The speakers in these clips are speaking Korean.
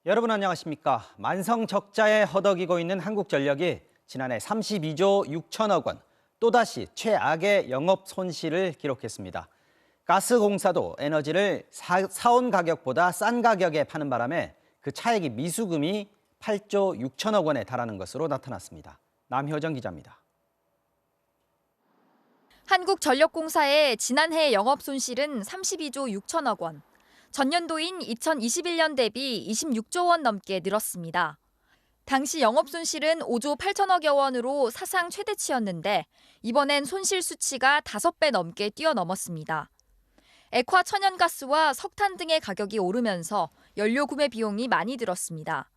여러분 안녕하십니까? 만성 적자에 허덕이고 있는 한국전력이 지난해 32조 6천억 원, 또다시 최악의 영업 손실을 기록했습니다. 가스공사도 에너지를 사온 가격보다 싼 가격에 파는 바람에 그 차액이 미수금이 8조 6천억 원에 달하는 것으로 나타났습니다. 남효정 기자입니다. 한국전력공사의 지난해 영업 손실은 32조 6천억 원. 전년도인 2021년 대비 26조 원 넘게 늘었습니다. 당시 영업 손실은 5조 8천억여 원으로 사상 최대치였는데 이번엔 손실 수치가 5배 넘게 뛰어넘었습니다. 액화 천연가스와 석탄 등의 가격이 오르면서 연료 구매 비용이 많이 들었습니다.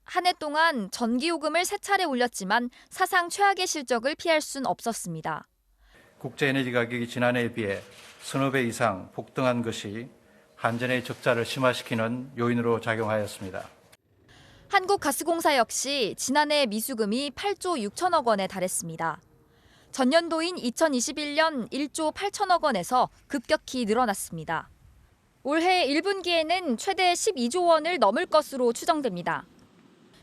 한 해 동안 전기요금을 3차례 올렸지만 사상 최악의 실적을 피할 순 없었습니다. 국제에너지 가격이 지난해에 비해 서너 배 이상 폭등한 것이 한전의 적자를 심화시키는 요인으로 작용하였습니다. 한국가스공사 역시 지난해 미수금이 8조 6천억 원에 달했습니다. 전년도인 2021년 1조 8천억 원에서 급격히 늘어났습니다. 올해 1분기에는 최대 12조 원을 넘을 것으로 추정됩니다.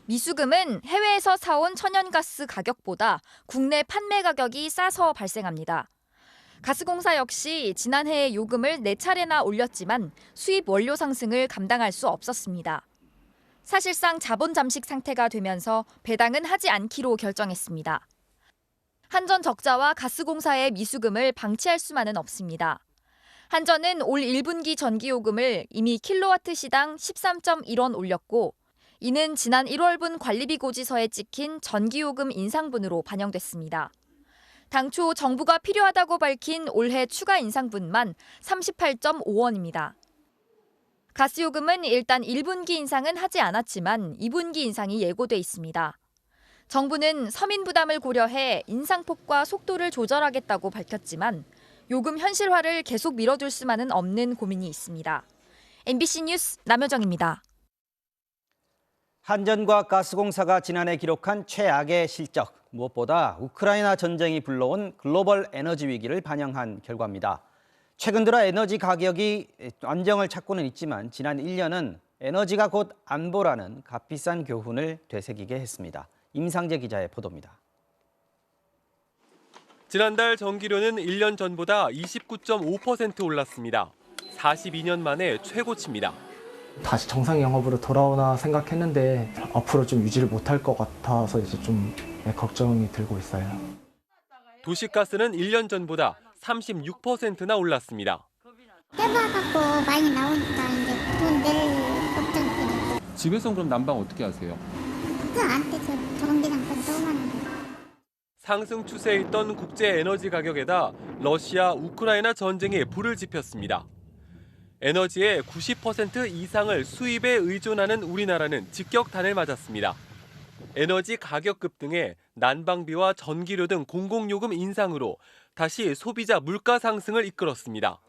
미수금은 해외에서 사온 천연가스 가격보다 국내 판매 가격이 싸서 발생합니다. 가스공사 역시 지난해에 요금을 4차례나 올렸지만 수입 원료 상승을 감당할 수 없었습니다. 사실상 자본 잠식 상태가 되면서 배당은 하지 않기로 결정했습니다. 한전 적자와 가스공사의 미수금을 방치할 수만은 없습니다. 한전은 올 1분기 전기요금을 이미 킬로와트 시당 13.1원 올렸고 이는 지난 1월분 관리비 고지서에 찍힌 전기요금 인상분으로 반영됐습니다. 당초 정부가 필요하다고 밝힌 올해 추가 인상분만 38.5원입니다. 가스요금은 일단 1분기 인상은 하지 않았지만 2분기 인상이 예고돼 있습니다. 정부는 서민 부담을 고려해 인상폭과 속도를 조절하겠다고 밝혔지만 요금 현실화를 계속 미뤄둘 수만은 없는 고민이 있습니다. MBC 뉴스 남효정입니다. 한전과 가스공사가 지난해 기록한 최악의 실적, 무엇보다 우크라이나 전쟁이 불러온 글로벌 에너지 위기를 반영한 결과입니다. 최근 들어 에너지 가격이 안정을 찾고는 있지만 지난 1년은 에너지가 곧 안보라는 값비싼 교훈을 되새기게 했습니다. 임상재 기자의 보도입니다. 지난달 전기료는 1년 전보다 29.5% 올랐습니다. 42년 만에 최고치입니다. 다시 정상 영업으로 돌아오나 생각했는데 앞으로 좀 유지를 못할 것 같아서 이제 좀 걱정이 들고 있어요. 도시가스는 1년 전보다 36%나 올랐습니다. 해봐갖고 많이 나오니까 이제 돈 낼 걱정이. 집에서 그럼 난방 어떻게 하세요? 그안 떼서 전기장판 또 많은데. 상승 추세에 있던 국제 에너지 가격에다 러시아, 우크라이나 전쟁이 불을 지폈습니다. 에너지의 90% 이상을 수입에 의존하는 우리나라는 직격탄을 맞았습니다. 에너지 가격 급등에 난방비와 전기료 등 공공요금 인상으로 다시 소비자 물가 상승을 이끌었습니다.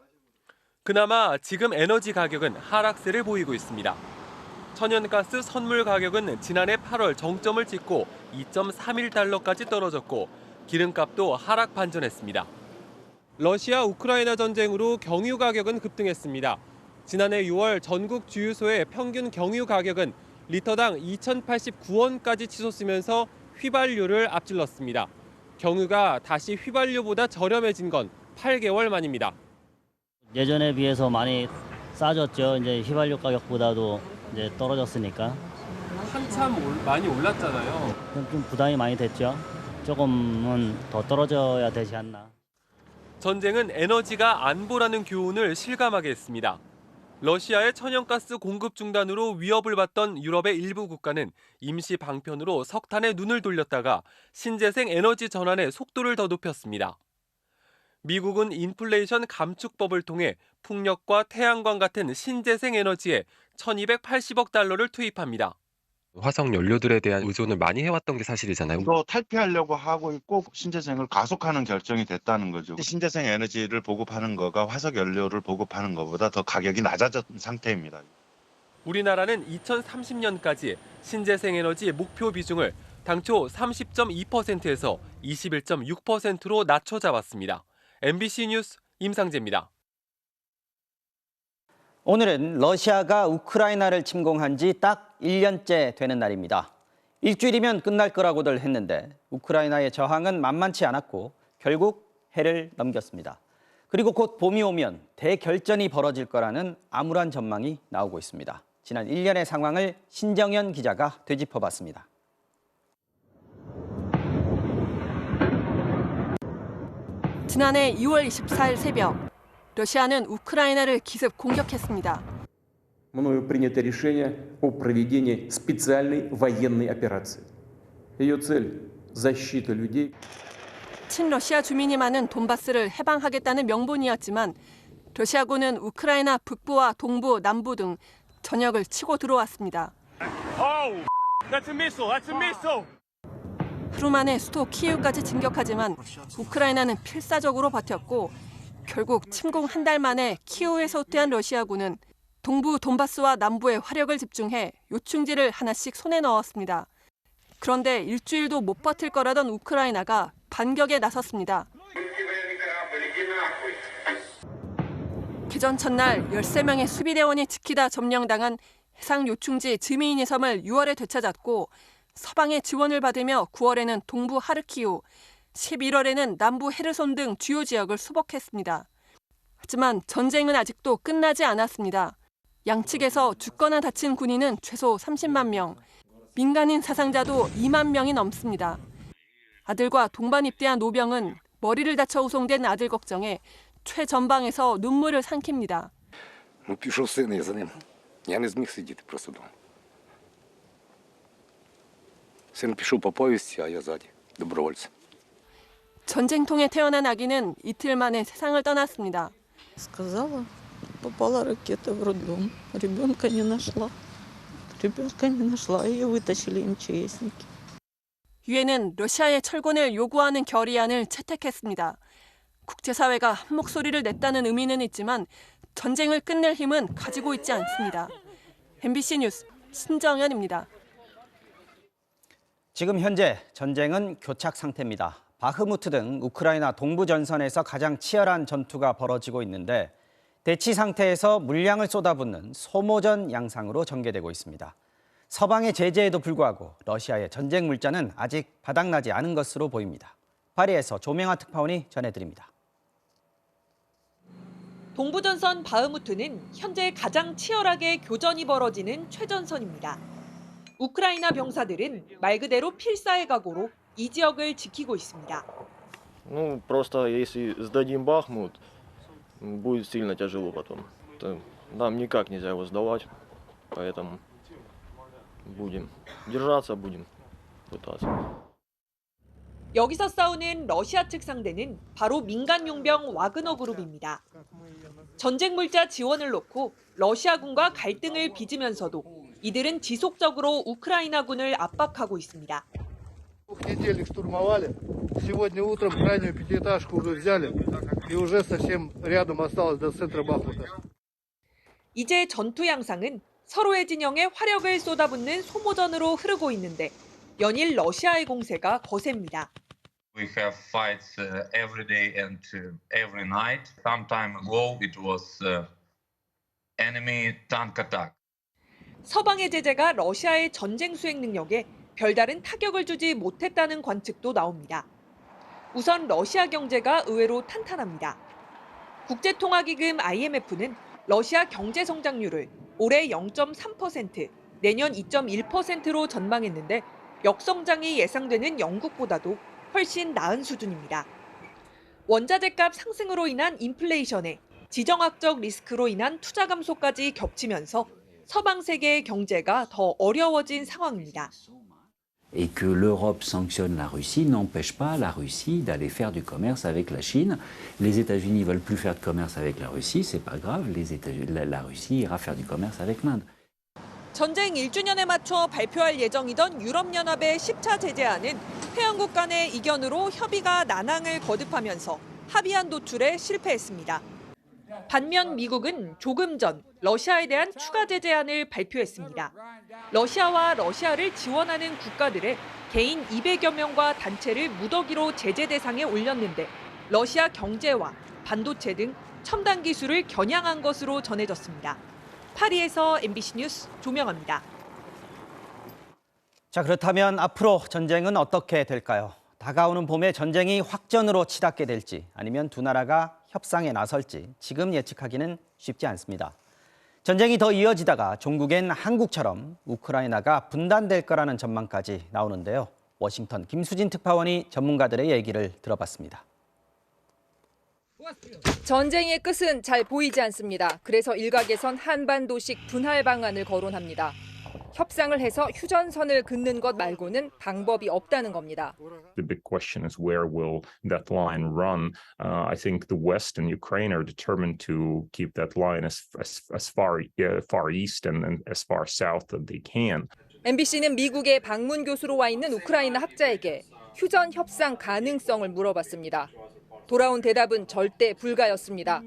그나마 지금 에너지 가격은 하락세를 보이고 있습니다. 천연가스 선물 가격은 지난해 8월 정점을 찍고 2.31달러까지 떨어졌고 기름값도 하락 반전했습니다. 러시아 우크라이나 전쟁으로 경유 가격은 급등했습니다. 지난해 6월 전국 주유소의 평균 경유 가격은 리터당 2,089원까지 치솟으면서 휘발유를 앞질렀습니다. 경유가 다시 휘발유보다 저렴해진 건 8개월 만입니다. 예전에 비해서 많이 싸졌죠. 이제 휘발유 가격보다도 이제 떨어졌으니까. 한참 많이 올랐잖아요. 좀 부담이 많이 됐죠. 조금은 더 떨어져야 되지 않나. 전쟁은 에너지가 안보라는 교훈을 실감하게 했습니다. 러시아의 천연가스 공급 중단으로 위협을 받던 유럽의 일부 국가는 임시 방편으로 석탄에 눈을 돌렸다가 신재생 에너지 전환의 속도를 더 높였습니다. 미국은 인플레이션 감축법을 통해 풍력과 태양광 같은 신재생 에너지에 1,280억 달러를 투입합니다. 화석 연료들에 대한 의존을 많이 해왔던 게 사실이잖아요. 이거 탈피하려고 하고 있고 신재생을 가속하는 결정이 됐다는 거죠. 신재생 에너지를 보급하는 거가 화석 연료를 보급하는 것보다 더 가격이 낮아진 상태입니다. 우리나라는 2030년까지 신재생 에너지 목표 비중을 당초 30.2%에서 21.6%로 낮춰 잡았습니다. MBC 뉴스 임상재입니다. 오늘은 러시아가 우크라이나를 침공한 지 딱 1년째 되는 날입니다. 일주일이면 끝날 거라고들 했는데 우크라이나의 저항은 만만치 않았고 결국 해를 넘겼습니다. 그리고 곧 봄이 오면 대결전이 벌어질 거라는 암울한 전망이 나오고 있습니다. 지난 1년의 상황을 신정현 기자가 되짚어봤습니다. 지난해 2월 24일 새벽, 러시아는 우크라이나를 기습 공격했습니다. Мною принято решение о проведении специальной военной операции. Ее цель – защита людей. 친러시아 주민이 많은 돈바스를 해방하겠다는 명분이었지만 러시아군은 우크라이나 북부와 동부, 남부 등 전역을 치고 들어왔습니다. 하루 만에 수도 키이우까지 진격하지만 우크라이나는 필사적으로 버텼고 결국 침공 한 달 만에 키이우에서 후퇴한 러시아군은 동부 돈바스와 남부에 화력을 집중해 요충지를 하나씩 손에 넣었습니다. 그런데 일주일도 못 버틸 거라던 우크라이나가 반격에 나섰습니다. 개전 첫날 13명의 수비대원이 지키다 점령당한 해상 요충지 즈미이니 섬을 6월에 되찾았고 서방의 지원을 받으며 9월에는 동부 하르키우, 11월에는 남부 헤르손 등 주요 지역을 수복했습니다. 하지만 전쟁은 아직도 끝나지 않았습니다. 양측에서 죽거나 다친 군인은 최소 30만 명, 민간인 사상자도 2만 명이 넘습니다. 아들과 동반 입대한 노병은 머리를 다쳐 후송된 아들 걱정에 최전방에서 눈물을 삼킵니다. Пішов син, я за ним. Я не зміг сидіти просто вдома. Син пішов по повісті, а я ззаді, добровольцем. 전쟁통에 태어난 아기는 이틀 만에 세상을 떠났습니다. Сказала, попала ракета в роддом. Ребенка не нашла. Ребенка не нашла. Ее вытащили МЧСники. 유엔은 러시아의 철군을 요구하는 결의안을 채택했습니다. 국제사회가 한 목소리를 냈다는 의미는 있지만 전쟁을 끝낼 힘은 가지고 있지 않습니다. MBC 뉴스 신정현입니다. 지금 현재 전쟁은 교착 상태입니다. 바흐무트 등 우크라이나 동부 전선에서 가장 치열한 전투가 벌어지고 있는데 대치 상태에서 물량을 쏟아붓는 소모전 양상으로 전개되고 있습니다. 서방의 제재에도 불구하고 러시아의 전쟁 물자는 아직 바닥나지 않은 것으로 보입니다. 파리에서 조명아 특파원이 전해드립니다. 동부전선 바흐무트는 현재 가장 치열하게 교전이 벌어지는 최전선입니다. 우크라이나 병사들은 말 그대로 필사의 각오로 이 지역을 지키고 있습니다. Ну, просто если сдадим Бахмут, будет сильно тяжело потом. Нам никак нельзя его сдавать, поэтому будем держаться, будем пытаться. 여기서 싸우는 러시아 측 상대는 바로 민간 용병 와그너 그룹입니다. 전쟁 물자 지원을 놓고 러시아군과 갈등을 빚으면서도 이들은 지속적으로 우크라이나군을 압박하고 있습니다. Понедельник штурмовали. Сегодня утром крайнюю пятиэтажку уже взяли и уже совсем рядом осталось до центра Бахмута. 이제 전투 양상은 서로의 진영에 화력을 쏟아붓는 소모전으로 흐르고 있는데 연일 러시아의 공세가 거셉니다. We have fights every day and every night. Some time ago it was enemy tank attack. 서방의 제재가 러시아의 전쟁 수행 능력에 별다른 타격을 주지 못했다는 관측도 나옵니다. 우선 러시아 경제가 의외로 탄탄합니다. 국제통화기금 IMF는 러시아 경제 성장률을 올해 0.3%, 내년 2.1%로 전망했는데 역성장이 예상되는 영국보다도 훨씬 나은 수준입니다. 원자재값 상승으로 인한 인플레이션에 지정학적 리스크로 인한 투자 감소까지 겹치면서 서방 세계의 경제가 더 어려워진 상황입니다. Et que l'Europe sanctionne la Russie n'empêche pas la Russie d'aller faire du commerce avec la Chine. Les États-Unis veulent plus faire de commerce avec la Russie, c'est pas grave. La Russie ira faire du commerce avec l'Inde. 전쟁 1주년에 맞춰 발표할 예정이던 유럽연합의 10차 제재안은 회원국 간의 이견으로 협의가 난항을 거듭하면서 합의안 도출에 실패했습니다. 반면 미국은 조금 전 러시아에 대한 추가 제재안을 발표했습니다. 러시아와 러시아를 지원하는 국가들의 개인 200여 명과 단체를 무더기로 제재 대상에 올렸는데 러시아 경제와 반도체 등 첨단 기술을 겨냥한 것으로 전해졌습니다. 파리에서 MBC 뉴스 조명합니다. 자, 그렇다면 앞으로 전쟁은 어떻게 될까요? 다가오는 봄에 전쟁이 확전으로 치닫게 될지 아니면 두 나라가 협상에 나설지 지금 예측하기는 쉽지 않습니다. 전쟁이 더 이어지다가 종국엔 한국처럼 우크라이나가 분단될 거라는 전망까지 나오는데요. 워싱턴 김수진 특파원이 전문가들의 얘기를 들어봤습니다. 전쟁의 끝은 잘 보이지 않습니다. 그래서 일각에선 한반도식 분할 방안을 거론합니다. 협상을 해서 휴전선을 긋는 것 말고는 방법이 없다는 겁니다. The big question is where will that line run? I think the West and Ukraine are determined to keep that line as far east and as far south that they can. MBC는 미국의 방문 교수로 와 있는 우크라이나 학자에게 휴전 협상 가능성을 물어봤습니다. 돌아온 대답은 절대 불가였습니다.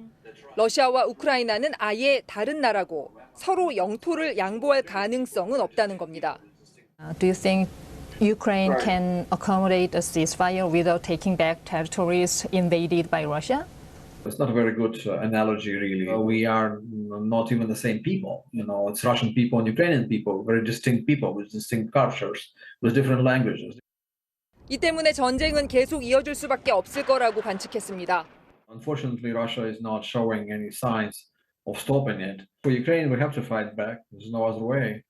러시아와 우크라이나는 아예 다른 나라고 서로 영토를 양보할 가능성은 없다는 겁니다. Do you think Ukraine can accommodate a ceasefire without taking back territories invaded by Russia? It's not a very good analogy, really. We are not even the same people. You know, it's Russian people and Ukrainian people, very distinct people with distinct cultures, with different languages. 이 때문에 전쟁은 계속 이어질 수밖에 없을 거라고 관측했습니다. Unfortunately, Russia is not showing any signs of stopping it. For Ukraine, we have to fight back. There's no other way.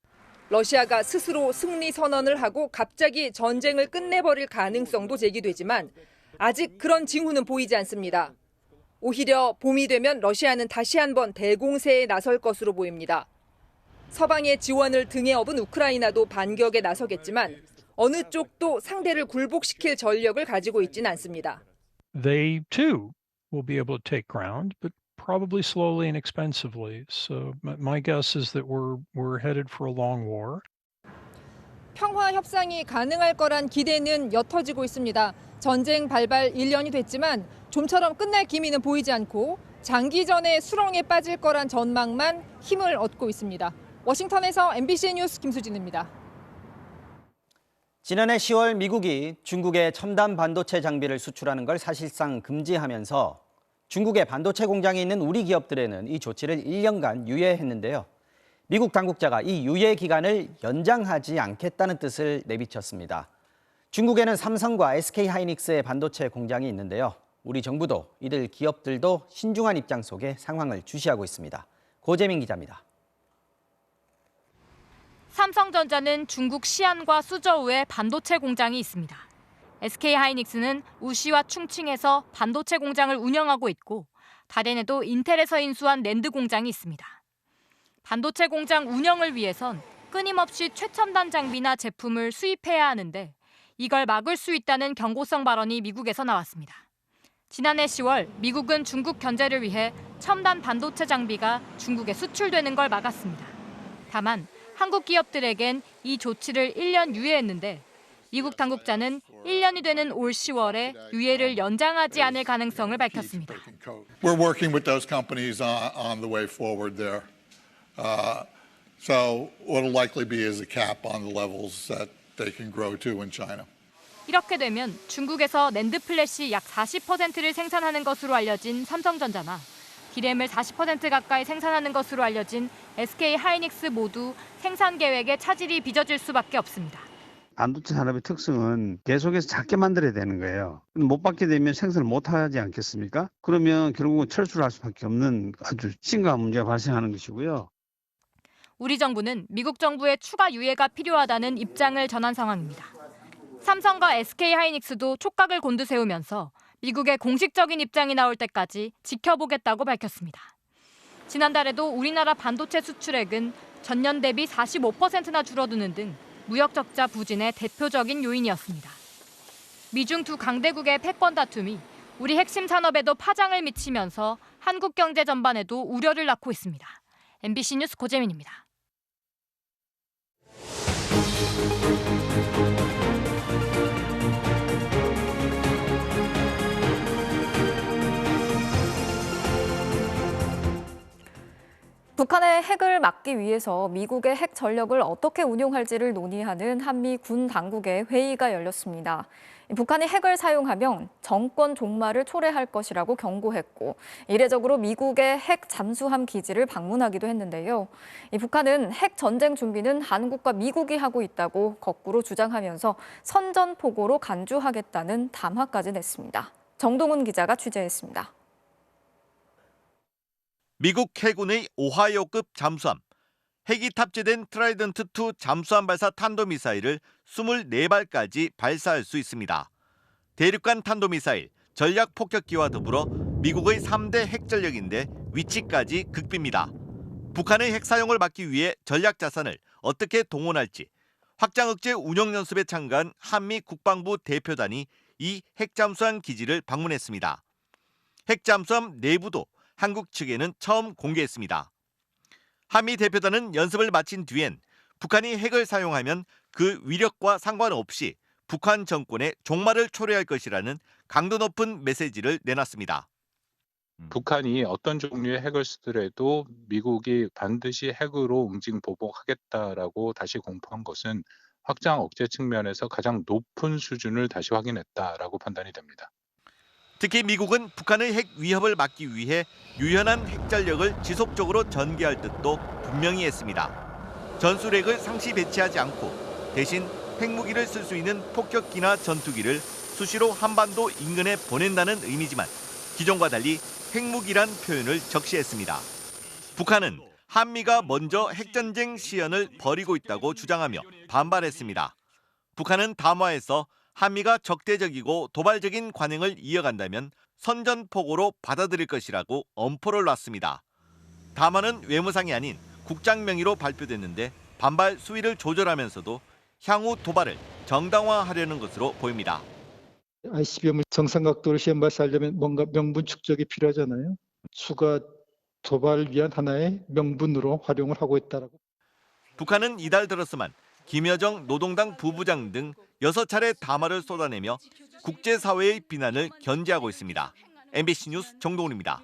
러시아가 스스로 승리 선언을 하고 갑자기 전쟁을 끝내버릴 가능성도 제기되지만 아직 그런 징후는 보이지 않습니다. 오히려 봄이 되면 러시아는 다시 한번 대공세에 나설 것으로 보입니다. 서방의 지원을 등에 업은 우크라이나도 반격에 나서겠지만 어느 쪽도 상대를 굴복시킬 전력을 가지고 있지는 않습니다. They too will be able to take ground, but probably slowly and expensively. So my guess is that we're headed for a long war. 평화 협상이 가능할 거란 기대는 옅어지고 있습니다. 전쟁 발발 1년이 됐지만 좀처럼 끝날 기미는 보이지 않고 장기전의 수렁에 빠질 거란 전망만 힘을 얻고 있습니다. 워싱턴에서 MBC 뉴스 김수진입니다. 지난해 10월 미국이 중국에 첨단 반도체 장비를 수출하는 걸 사실상 금지하면서 중국의 반도체 공장이 있는 우리 기업들에는 이 조치를 1년간 유예했는데요. 미국 당국자가 이 유예 기간을 연장하지 않겠다는 뜻을 내비쳤습니다. 중국에는 삼성과 SK하이닉스의 반도체 공장이 있는데요. 우리 정부도 이들 기업들도 신중한 입장 속에 상황을 주시하고 있습니다. 고재민 기자입니다. 삼성전자는 중국 시안과 수저우에 반도체 공장이 있습니다. SK하이닉스는 우시와 충칭에서 반도체 공장을 운영하고 있고 다롄에도 인텔에서 인수한 낸드 공장이 있습니다. 반도체 공장 운영을 위해선 끊임없이 최첨단 장비나 제품을 수입해야 하는데 이걸 막을 수 있다는 경고성 발언이 미국에서 나왔습니다. 지난해 10월 미국은 중국 견제를 위해 첨단 반도체 장비가 중국에 수출되는 걸 막았습니다. 다만 한국 기업들에겐 이 조치를 1년 유예했는데 미국 당국자는 1년이 되는 올 10월에 유예를 연장하지 않을 가능성을 밝혔습니다. We're working with those companies on the way forward there. So what will likely be is a cap on the levels that they can grow to in China. 이렇게 되면 중국에서 낸드 플래시 약 40%를 생산하는 것으로 알려진 삼성전자나 디램을 40% 가까이 생산하는 것으로 알려진 SK하이닉스 모두 생산 계획에 차질이 빚어질 수밖에 없습니다. 반도체 산업의 특성은 계속해서 작게 만들어야 되는 거예요. 못 받게 되면 생산을 못 하지 않겠습니까? 그러면 결국은 철수를 할 수밖에 없는 아주 심각한 문제가 발생하는 것이고요. 우리 정부는 미국 정부의 추가 유예가 필요하다는 입장을 전한 상황입니다. 삼성과 SK하이닉스도 촉각을 곤두세우면서 미국의 공식적인 입장이 나올 때까지 지켜보겠다고 밝혔습니다. 지난달에도 우리나라 반도체 수출액은 전년 대비 45%나 줄어드는 등 무역 적자 부진의 대표적인 요인이었습니다. 미중 두 강대국의 패권 다툼이 우리 핵심 산업에도 파장을 미치면서 한국 경제 전반에도 우려를 낳고 있습니다. MBC 뉴스 고재민입니다. 북한의 핵을 막기 위해서 미국의 핵 전력을 어떻게 운용할지를 논의하는 한미 군 당국의 회의가 열렸습니다. 북한이 핵을 사용하면 정권 종말을 초래할 것이라고 경고했고 이례적으로 미국의 핵 잠수함 기지를 방문하기도 했는데요. 북한은 핵 전쟁 준비는 한국과 미국이 하고 있다고 거꾸로 주장하면서 선전포고로 간주하겠다는 담화까지 냈습니다. 정동훈 기자가 취재했습니다. 미국 해군의 오하이오급 잠수함, 핵이 탑재된 트라이던트2 잠수함 발사 탄도미사일을 24발까지 발사할 수 있습니다. 대륙간 탄도미사일, 전략폭격기와 더불어 미국의 3대 핵전력인데 위치까지 극비입니다. 북한의 핵 사용을 막기 위해 전략 자산을 어떻게 동원할지 확장 억제 운영 연습에 참가한 한미 국방부 대표단이 이 핵잠수함 기지를 방문했습니다. 핵잠수함 내부도 한국 측에는 처음 공개했습니다. 한미 대표단은 연습을 마친 뒤엔 북한이 핵을 사용하면 그 위력과 상관없이 북한 정권의 종말을 초래할 것이라는 강도 높은 메시지를 내놨습니다. 북한이 어떤 종류의 핵을 쓰더라도 미국이 반드시 핵으로 응징보복하겠다라고 다시 공포한 것은 확장 억제 측면에서 가장 높은 수준을 다시 확인했다라고 판단이 됩니다. 특히 미국은 북한의 핵 위협을 막기 위해 유연한 핵전력을 지속적으로 전개할 뜻도 분명히 했습니다. 전술핵을 상시 배치하지 않고 대신 핵무기를 쓸 수 있는 폭격기나 전투기를 수시로 한반도 인근에 보낸다는 의미지만 기존과 달리 핵무기란 표현을 적시했습니다. 북한은 한미가 먼저 핵전쟁 시연을 벌이고 있다고 주장하며 반발했습니다. 북한은 담화에서 한미가 적대적이고 도발적인 관행을 이어간다면 선전포고로 받아들일 것이라고 엄포를 놨습니다. 담화는 외무상이 아닌 국장 명의로 발표됐는데 반발 수위를 조절하면서도 향후 도발을 정당화하려는 것으로 보입니다. ICBM을 정상각도로 시험 발사하려면 뭔가 명분 축적이 필요하잖아요. 추가 도발을 위한 하나의 명분으로 활용을 하고 있다라고. 북한은 이달 들어서만 김여정 노동당 부부장 등 6차례 담화를 쏟아내며 국제사회의 비난을 견제하고 있습니다. MBC 뉴스 정동훈입니다.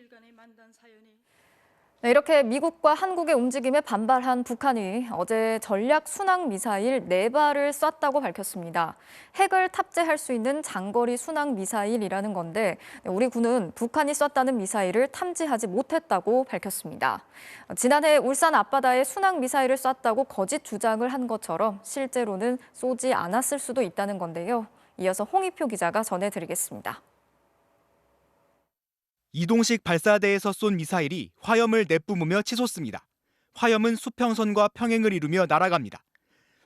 네, 이렇게 미국과 한국의 움직임에 반발한 북한이 어제 전략 순항 미사일 4발을 쐈다고 밝혔습니다. 핵을 탑재할 수 있는 장거리 순항 미사일이라는 건데 우리 군은 북한이 쐈다는 미사일을 탐지하지 못했다고 밝혔습니다. 지난해 울산 앞바다에 순항 미사일을 쐈다고 거짓 주장을 한 것처럼 실제로는 쏘지 않았을 수도 있다는 건데요. 이어서 홍익표 기자가 전해드리겠습니다. 이동식 발사대에서 쏜 미사일이 화염을 내뿜으며 치솟습니다. 화염은 수평선과 평행을 이루며 날아갑니다.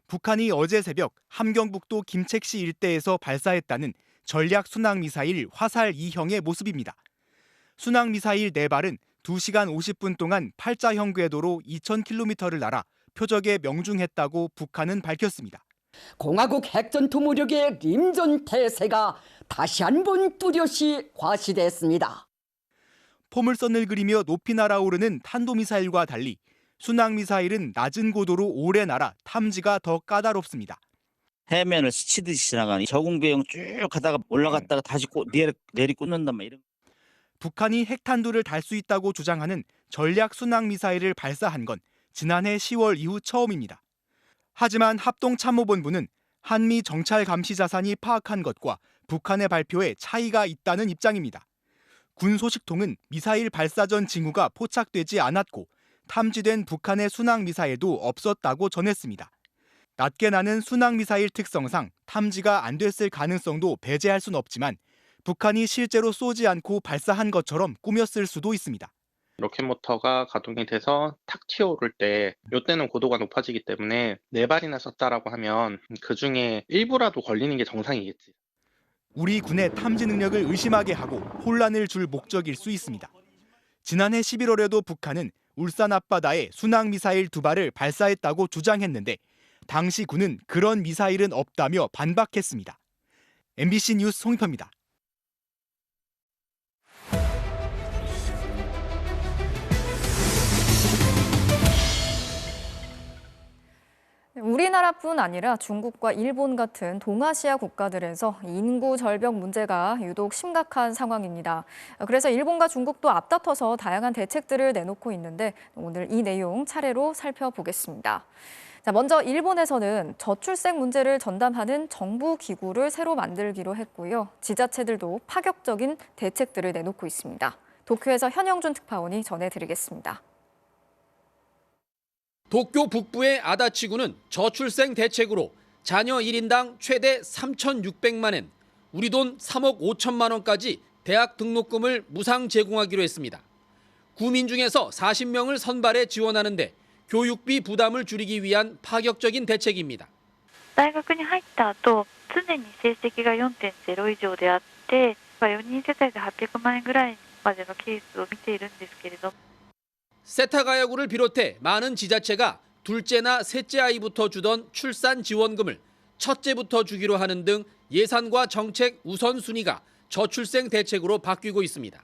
북한이 어제 새벽 함경북도 김책시 일대에서 발사했다는 전략 순항미사일 화살 2형의 모습입니다. 순항미사일 4발은 2시간 50분 동안 팔자형 궤도로 2,000km를 날아 표적에 명중했다고 북한은 밝혔습니다. 공화국 핵전투 무력의 림전 태세가 다시 한번 뚜렷이 과시됐습니다. 포물선을 그리며 높이 날아오르는 탄도미사일과 달리 순항미사일은 낮은 고도로 오래 날아 탐지가 더 까다롭습니다. 해면을 스치듯이 지나가는 저공비용 쭉 가다가 올라갔다가 다시 내리꽂는단 말이에요. 북한이 핵탄두를 달 수 있다고 주장하는 전략 순항미사일을 발사한 건 지난해 10월 이후 처음입니다. 하지만 합동참모본부는 한미 정찰 감시 자산이 파악한 것과 북한의 발표에 차이가 있다는 입장입니다. 군 소식통은 미사일 발사 전 징후가 포착되지 않았고 탐지된 북한의 순항미사일도 없었다고 전했습니다. 낮게 나는 순항미사일 특성상 탐지가 안 됐을 가능성도 배제할 순 없지만 북한이 실제로 쏘지 않고 발사한 것처럼 꾸몄을 수도 있습니다. 로켓 모터가 가동이 돼서 탁 튀어오를 때 이때는 고도가 높아지기 때문에 4발이나 썼다라고 하면 그중에 일부라도 걸리는 게 정상이겠지. 우리 군의 탐지 능력을 의심하게 하고 혼란을 줄 목적일 수 있습니다. 지난해 11월에도 북한은 울산 앞바다에 순항미사일 2발을 발사했다고 주장했는데 당시 군은 그런 미사일은 없다며 반박했습니다. MBC 뉴스 홍익표입니다. 우리나라뿐 아니라 중국과 일본 같은 동아시아 국가들에서 인구 절벽 문제가 유독 심각한 상황입니다. 그래서 일본과 중국도 앞다퉈서 다양한 대책들을 내놓고 있는데 오늘 이 내용 차례로 살펴보겠습니다. 자, 먼저 일본에서는 저출생 문제를 전담하는 정부 기구를 새로 만들기로 했고요. 지자체들도 파격적인 대책들을 내놓고 있습니다. 도쿄에서 현영준 특파원이 전해드리겠습니다. 도쿄 북부의 아다치구는 저출생 대책으로 자녀 1인당 최대 3,600만 엔, 우리 돈 3억 5천만 원까지 대학 등록금을 무상 제공하기로 했습니다. 구민 중에서 40명을 선발해 지원하는데 교육비 부담을 줄이기 위한 파격적인 대책입니다. 大学に入った後、常に成績が 4.0 以上であって、4人世帯で800万円ぐらいまでのケースを見ているんですけれど。 세타가야구를 비롯해 많은 지자체가 둘째나 셋째 아이부터 주던 출산 지원금을 첫째부터 주기로 하는 등 예산과 정책 우선순위가 저출생 대책으로 바뀌고 있습니다.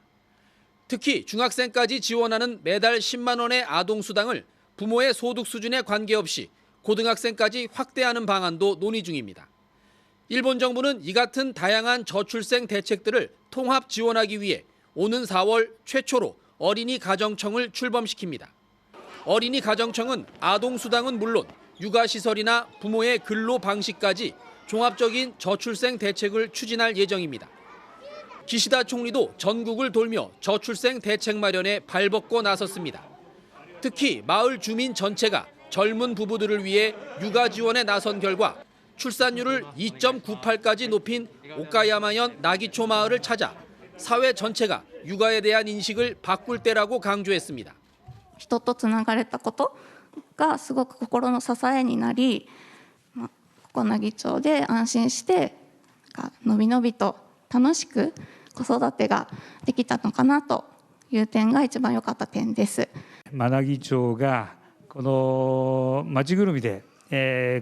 특히 중학생까지 지원하는 매달 10만 원의 아동수당을 부모의 소득 수준에 관계없이 고등학생까지 확대하는 방안도 논의 중입니다. 일본 정부는 이 같은 다양한 저출생 대책들을 통합 지원하기 위해 오는 4월 최초로 어린이 가정청을 출범시킵니다. 어린이 가정청은 아동수당은 물론 육아시설이나 부모의 근로 방식까지 종합적인 저출생 대책을 추진할 예정입니다. 기시다 총리도 전국을 돌며 저출생 대책 마련에 발벗고 나섰습니다. 특히 마을 주민 전체가 젊은 부부들을 위해 육아 지원에 나선 결과 출산율을 2.98까지 높인 오카야마현 나기초 마을을 찾아 사회 전체가 육아에 대한 인식을 바꿀 때라고 강조했습니다. 人とつながれたことがすごく心の支えになり、ここ奈義町で安心してのびのびと楽しく子育てができたのかなという点が一番良かった点です。奈義町がこの町ぐるみで、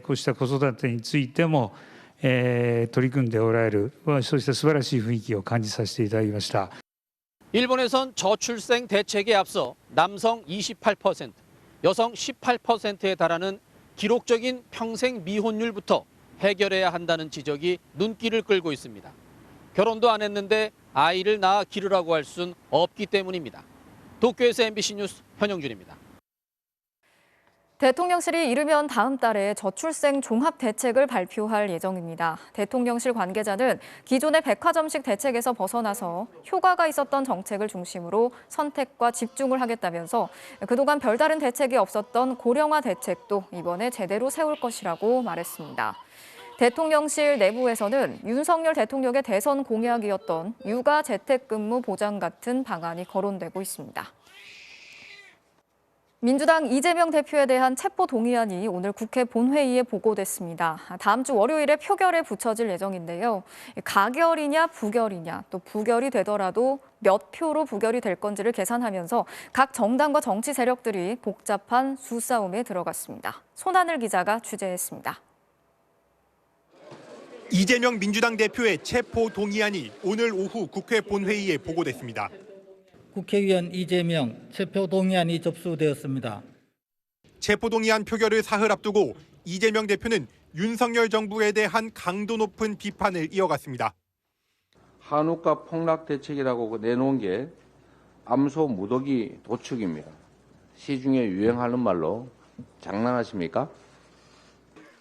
こうした子育てについても、取り組んでおられる、そうした素晴らしい雰囲気を感じさせていただきました。 일본에선 저출생 대책에 앞서 남성 28%, 여성 18%에 달하는 기록적인 평생 미혼율부터 해결해야 한다는 지적이 눈길을 끌고 있습니다. 결혼도 안 했는데 아이를 낳아 기르라고 할 순 없기 때문입니다. 도쿄에서 MBC 뉴스 현영준입니다. 대통령실이 이르면 다음 달에 저출생 종합 대책을 발표할 예정입니다. 대통령실 관계자는 기존의 백화점식 대책에서 벗어나서 효과가 있었던 정책을 중심으로 선택과 집중을 하겠다면서 그동안 별다른 대책이 없었던 고령화 대책도 이번에 제대로 세울 것이라고 말했습니다. 대통령실 내부에서는 윤석열 대통령의 대선 공약이었던 육아 재택근무 보장 같은 방안이 거론되고 있습니다. 민주당 이재명 대표에 대한 체포동의안이 오늘 국회 본회의에 보고됐습니다. 다음 주 월요일에 표결에 붙여질 예정인데요. 가결이냐 부결이냐, 또 부결이 되더라도 몇 표로 부결이 될 건지를 계산하면서 각 정당과 정치 세력들이 복잡한 수싸움에 들어갔습니다. 손하늘 기자가 취재했습니다. 이재명 민주당 대표의 체포동의안이 오늘 오후 국회 본회의에 보고됐습니다. 국회의원 이재명 체포동의안이 접수되었습니다. 체포동의안 표결을 사흘 앞두고 이재명 대표는 윤석열 정부에 대한 강도 높은 비판을 이어갔습니다. 한우가 폭락 대책이라고 내놓은 게 암소 무더기 도축입니다. 시중에 유행하는 말로 장난하십니까?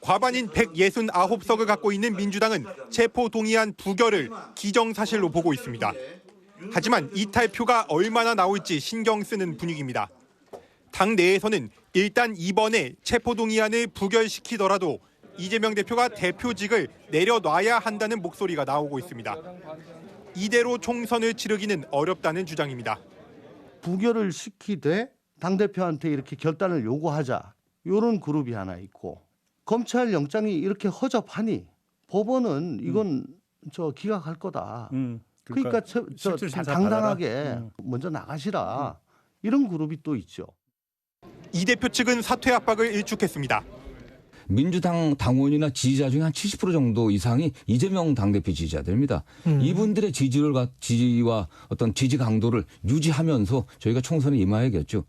과반인 169석을 갖고 있는 민주당은 체포동의안 부결을 기정사실로 보고 있습니다. 하지만 이탈표가 얼마나 나올지 신경 쓰는 분위기입니다. 당 내에서는 일단 이번에 체포동의안을 부결시키더라도 이재명 대표가 대표직을 내려놔야 한다는 목소리가 나오고 있습니다. 이대로 총선을 치르기는 어렵다는 주장입니다. 부결을 시키되 당대표한테 이렇게 결단을 요구하자. 이런 그룹이 하나 있고 검찰 영장이 이렇게 허접하니 법원은 이건 기각할 거다. 그러니까 당당하게 먼저 나가시라. 이런 그룹이 또 있죠. 이 대표 측은 사퇴 압박을 일축했습니다. 민주당 당원이나 지지자 중에 한 70% 정도 이상이 이재명 당대표 지지자들입니다. 이분들의 지지와 어떤 지지 강도를 유지하면서 저희가 총선에 임해야겠죠.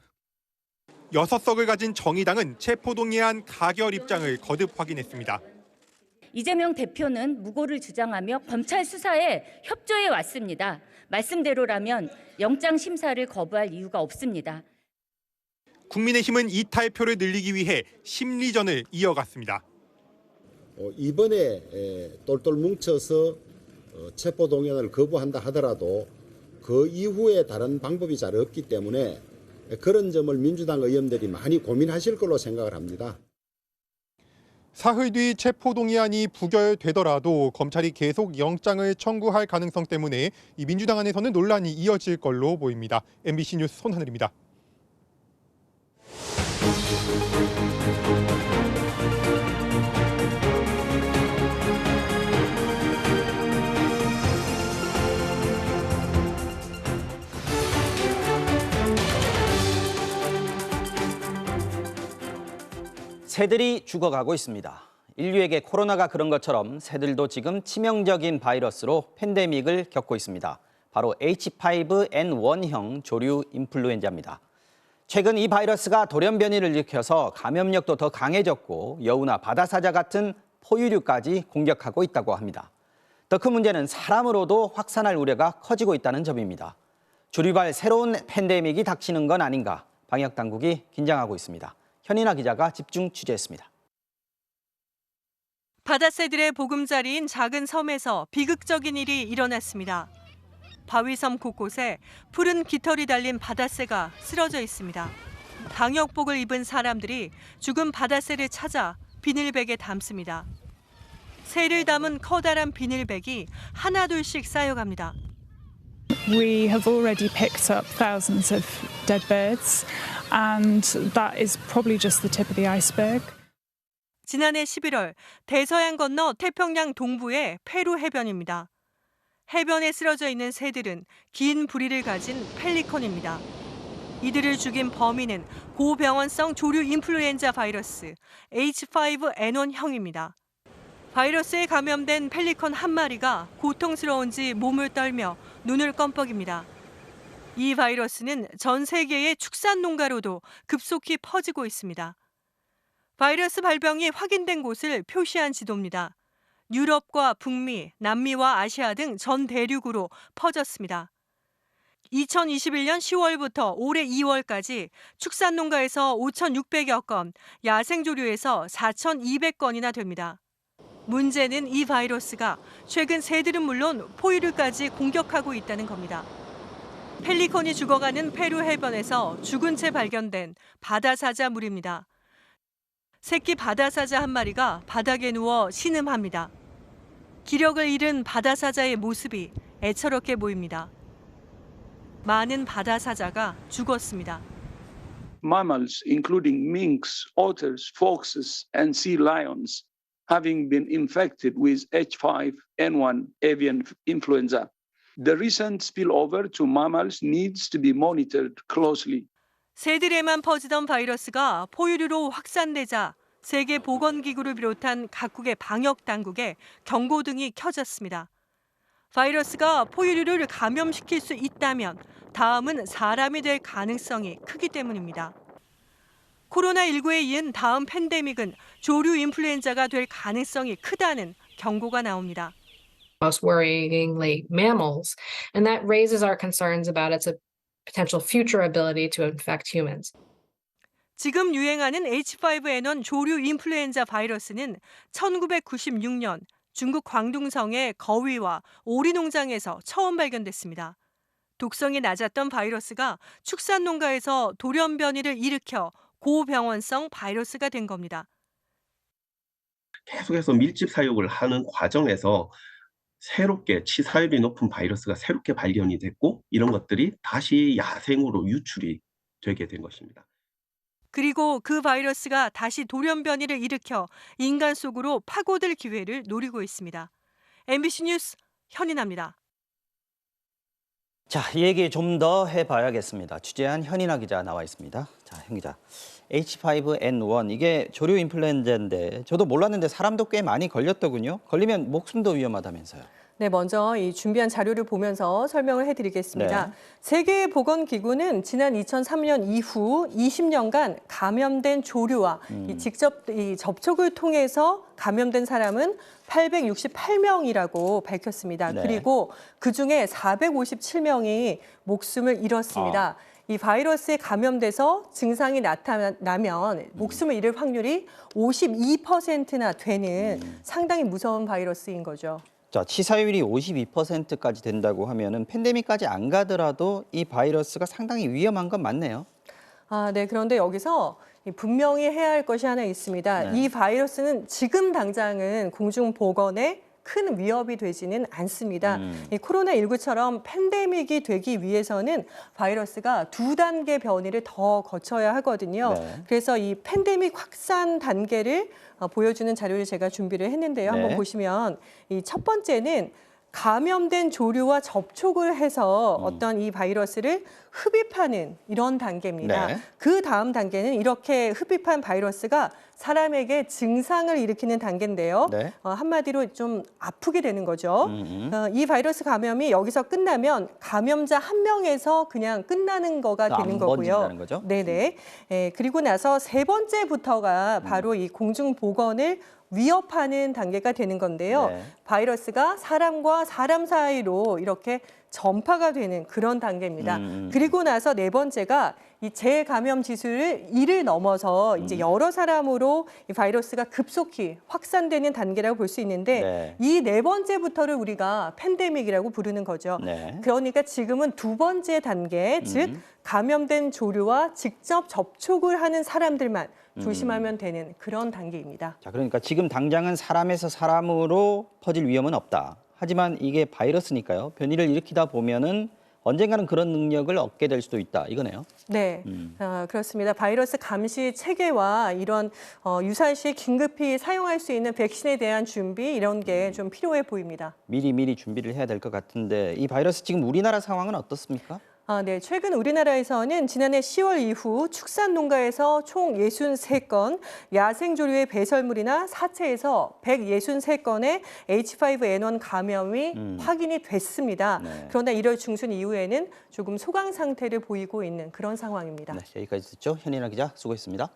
6석을 가진 정의당은 체포동의안 가결 입장을 거듭 확인했습니다. 이재명 대표는 무고를 주장하며 검찰 수사에 협조해 왔습니다. 말씀대로라면 영장 심사를 거부할 이유가 없습니다. 국민의힘은 이탈표를 늘리기 위해 심리전을 이어갔습니다. 이번에 똘똘 뭉쳐서 체포동의안을 거부한다 하더라도 그 이후에 다른 방법이 잘 없기 때문에 그런 점을 민주당 의원들이 많이 고민하실 걸로 생각을 합니다. 사흘 뒤 체포동의안이 부결되더라도 검찰이 계속 영장을 청구할 가능성 때문에 이 민주당 안에서는 논란이 이어질 걸로 보입니다. MBC 뉴스 손하늘입니다. 새들이 죽어가고 있습니다. 인류에게 코로나가 그런 것처럼 새들도 지금 치명적인 바이러스로 팬데믹을 겪고 있습니다. 바로 H5N1형 조류 인플루엔자입니다. 최근 이 바이러스가 돌연변이를 일으켜서 감염력도 더 강해졌고 여우나 바다사자 같은 포유류까지 공격하고 있다고 합니다. 더 큰 문제는 사람으로도 확산할 우려가 커지고 있다는 점입니다. 조류발 새로운 팬데믹이 닥치는 건 아닌가 방역당국이 긴장하고 있습니다. 현인아 기자가 집중 취재했습니다. 바다새들의 보금자리인 작은 섬에서 비극적인 일이 일어났습니다. 바위섬 곳곳에 푸른 깃털이 달린 바다새가 쓰러져 있습니다. 방역복을 입은 사람들이 죽은 바다새를 찾아 비닐백에 담습니다. 새를 담은 커다란 비닐백이 하나둘씩 쌓여갑니다. We have already picked up thousands of dead birds, and that is probably just the tip of the iceberg. 지난해 11월 대서양 건너 태평양 동부의 페루 해변입니다. 해변에 쓰러져 있는 새들은 긴 부리를 가진 펠리컨입니다. 이들을 죽인 범인은 고병원성 조류 인플루엔자 바이러스 H5N1형입니다. 바이러스에 감염된 펠리컨 한 마리가 고통스러운지 몸을 떨며 눈을 껌뻑입니다. 이 바이러스는 전 세계의 축산 농가로도 급속히 퍼지고 있습니다. 바이러스 발병이 확인된 곳을 표시한 지도입니다. 유럽과 북미, 남미와 아시아 등 전 대륙으로 퍼졌습니다. 2021년 10월부터 올해 2월까지 축산 농가에서 5,600여 건, 야생 조류에서 4,200건이나 됩니다. 문제는 이 바이러스가 최근 새들은 물론 포유류까지 공격하고 있다는 겁니다. 펠리컨이 죽어가는 페루 해변에서 죽은 채 발견된 바다사자 물입니다. 새끼 바다사자 한 마리가 바닥에 누워 신음합니다. 기력을 잃은 바다사자의 모습이 애처롭게 보입니다. 많은 바다사자가 죽었습니다. Mammals, including minks, otters, foxes, and sea lions, having been infected with H5N1 avian influenza. The recent spillover to mammals needs to be monitored closely. 새들에만 퍼지던 바이러스가 포유류로 확산되자 세계보건기구를 비롯한 각국의 방역 당국에 경고등이 켜졌습니다. 바이러스가 포유류를 감염시킬 수 있다면 다음은 사람이 될 가능성이 크기 때문입니다. 코로나19에 이은 다음 팬데믹은 조류 인플루엔자가 될 가능성이 크다는 경고가 나옵니다. Most worryingly, mammals, and that raises our concerns about its potential future ability to infect humans. 지금 유행하는 H5N1 조류 인플루엔자 바이러스는 1996년 중국 광둥성의 거위와 오리 농장에서 처음 발견됐습니다. 독성이 낮았던 바이러스가 축산 농가에서 돌연변이를 일으켜 고병원성 바이러스가 된 겁니다. 계속해서 밀집 사육을 하는 과정에서 새롭게 치사율이 높은 바이러스가 새롭게 발견이 됐고 이런 것들이 다시 야생으로 유출이 되게 된 것입니다. 그리고 그 바이러스가 다시 돌연변이를 일으켜 인간 속으로 파고들 기회를 노리고 있습니다. MBC 뉴스 현인아입니다. 자, 이 얘기 좀 더 해봐야겠습니다. 취재한 현인아 기자 나와 있습니다. 자, 현 기자. H5N1 이게 조류 인플루엔자인데 저도 몰랐는데 사람도 꽤 많이 걸렸더군요. 걸리면 목숨도 위험하다면서요. 네, 먼저 이 준비한 자료를 보면서 설명을 해드리겠습니다. 네. 세계보건기구는 지난 2003년 이후 20년간 감염된 조류와 직접 이 접촉을 통해서 감염된 사람은 868명이라고 밝혔습니다. 네. 그리고 그중에 457명이 목숨을 잃었습니다. 이 바이러스에 감염돼서 증상이 나타나면 목숨을 잃을 확률이 52%나 되는 상당히 무서운 바이러스인 거죠. 자, 치사율이 52%까지 된다고 하면은 팬데믹까지 안 가더라도 이 바이러스가 상당히 위험한 건 맞네요. 네. 그런데 여기서 분명히 해야 할 것이 하나 있습니다. 네. 이 바이러스는 지금 당장은 공중보건에 큰 위협이 되지는 않습니다. 이 코로나19처럼 팬데믹이 되기 위해서는 바이러스가 2단계 변이를 더 거쳐야 하거든요. 네. 그래서 이 팬데믹 확산 단계를 보여주는 자료를 제가 준비를 했는데요. 네. 한번 보시면 이 첫 번째는 감염된 조류와 접촉을 해서 어떤 이 바이러스를 흡입하는 이런 단계입니다. 네. 그 다음 단계는 이렇게 흡입한 바이러스가 사람에게 증상을 일으키는 단계인데요. 네. 한마디로 좀 아프게 되는 거죠. 이 바이러스 감염이 여기서 끝나면 감염자 1명에서 그냥 끝나는 거가 되는 안 거고요. 번진다는 거죠? 네네. 그리고 나서 세 번째부터가 바로 이 공중보건을 위협하는 단계가 되는 건데요. 네. 바이러스가 사람과 사람 사이로 이렇게 전파가 되는 그런 단계입니다. 그리고 나서 네 번째가 이 재감염 지수를 1을 넘어서 이제 여러 사람으로 이 바이러스가 급속히 확산되는 단계라고 볼 수 있는데 네. 이 네 번째부터를 우리가 팬데믹이라고 부르는 거죠. 네. 그러니까 지금은 두 번째 단계, 즉 감염된 조류와 직접 접촉을 하는 사람들만 조심하면 되는 그런 단계입니다. 자, 그러니까 지금 당장은 사람에서 사람으로 퍼질 위험은 없다. 하지만 이게 바이러스니까요. 변이를 일으키다 보면은 언젠가는 그런 능력을 얻게 될 수도 있다. 이거네요. 네, 그렇습니다. 바이러스 감시 체계와 이런 유사시 시에 긴급히 사용할 수 있는 백신에 대한 준비 이런 게 좀 필요해 보입니다. 미리 준비를 해야 될 것 같은데 이 바이러스 지금 우리나라 상황은 어떻습니까? 네, 최근 우리나라에서는 지난해 10월 이후 축산 농가에서 총 63건, 야생 조류의 배설물이나 사체에서 163건의 H5N1 감염이 확인이 됐습니다. 네. 그러나 1월 중순 이후에는 조금 소강 상태를 보이고 있는 그런 상황입니다. 네, 여기까지 듣죠. 현인아 기자 수고했습니다.